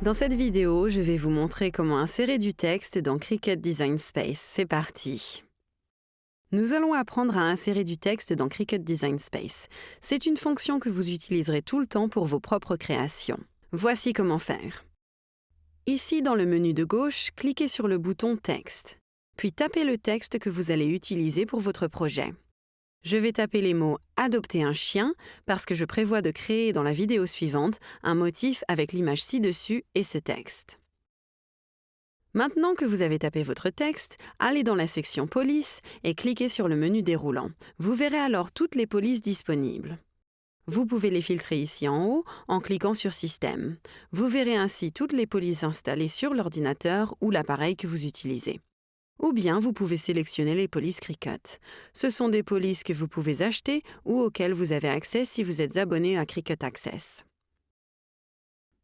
Dans cette vidéo, je vais vous montrer comment insérer du texte dans Cricut Design Space. C'est parti! Nous allons apprendre à insérer du texte dans Cricut Design Space. C'est une fonction que vous utiliserez tout le temps pour vos propres créations. Voici comment faire. Ici, dans le menu de gauche, cliquez sur le bouton « Texte », puis tapez le texte que vous allez utiliser pour votre projet. Je vais taper les mots « Adopter un chien » parce que je prévois de créer dans la vidéo suivante un motif avec l'image ci-dessus et ce texte. Maintenant que vous avez tapé votre texte, allez dans la section « Police » et cliquez sur le menu déroulant. Vous verrez alors toutes les polices disponibles. Vous pouvez les filtrer ici en haut en cliquant sur « Système ». Vous verrez ainsi toutes les polices installées sur l'ordinateur ou l'appareil que vous utilisez. Ou bien vous pouvez sélectionner les polices Cricut. Ce sont des polices que vous pouvez acheter ou auxquelles vous avez accès si vous êtes abonné à Cricut Access.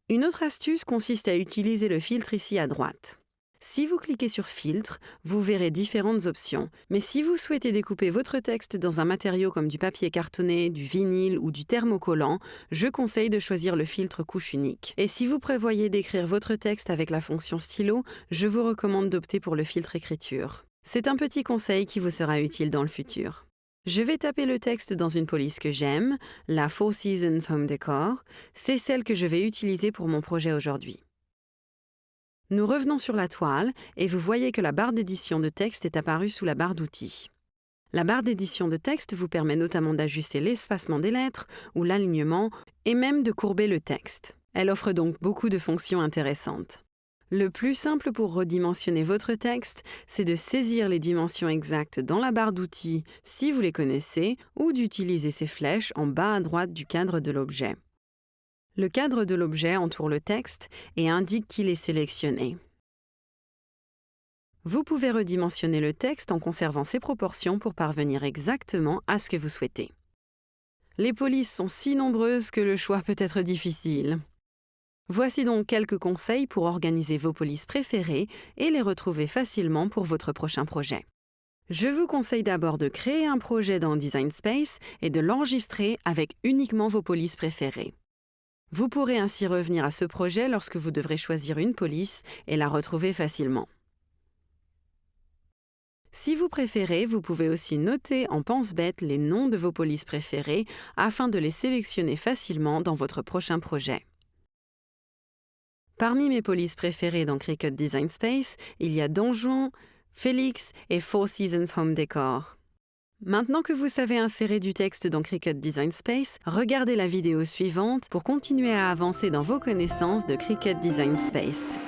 Une autre astuce consiste à utiliser le filtre ici à droite. Si vous cliquez sur « Filtre », vous verrez différentes options. Mais si vous souhaitez découper votre texte dans un matériau comme du papier cartonné, du vinyle ou du thermocollant, je conseille de choisir le filtre couche unique. Et si vous prévoyez d'écrire votre texte avec la fonction stylo, je vous recommande d'opter pour le filtre écriture. C'est un petit conseil qui vous sera utile dans le futur. Je vais taper le texte dans une police que j'aime, la Four Seasons Home Decor. C'est celle que je vais utiliser pour mon projet aujourd'hui. Nous revenons sur la toile et vous voyez que la barre d'édition de texte est apparue sous la barre d'outils. La barre d'édition de texte vous permet notamment d'ajuster l'espacement des lettres ou l'alignement et même de courber le texte. Elle offre donc beaucoup de fonctions intéressantes. Le plus simple pour redimensionner votre texte, c'est de saisir les dimensions exactes dans la barre d'outils si vous les connaissez ou d'utiliser ces flèches en bas à droite du cadre de l'objet. Le cadre de l'objet entoure le texte et indique qu'il est sélectionné. Vous pouvez redimensionner le texte en conservant ses proportions pour parvenir exactement à ce que vous souhaitez. Les polices sont si nombreuses que le choix peut être difficile. Voici donc quelques conseils pour organiser vos polices préférées et les retrouver facilement pour votre prochain projet. Je vous conseille d'abord de créer un projet dans Design Space et de l'enregistrer avec uniquement vos polices préférées. Vous pourrez ainsi revenir à ce projet lorsque vous devrez choisir une police et la retrouver facilement. Si vous préférez, vous pouvez aussi noter en pense-bête les noms de vos polices préférées afin de les sélectionner facilement dans votre prochain projet. Parmi mes polices préférées dans Cricut Design Space, il y a Donjon, Félix et Four Seasons Home Decor. Maintenant que vous savez insérer du texte dans Cricut Design Space, regardez la vidéo suivante pour continuer à avancer dans vos connaissances de Cricut Design Space.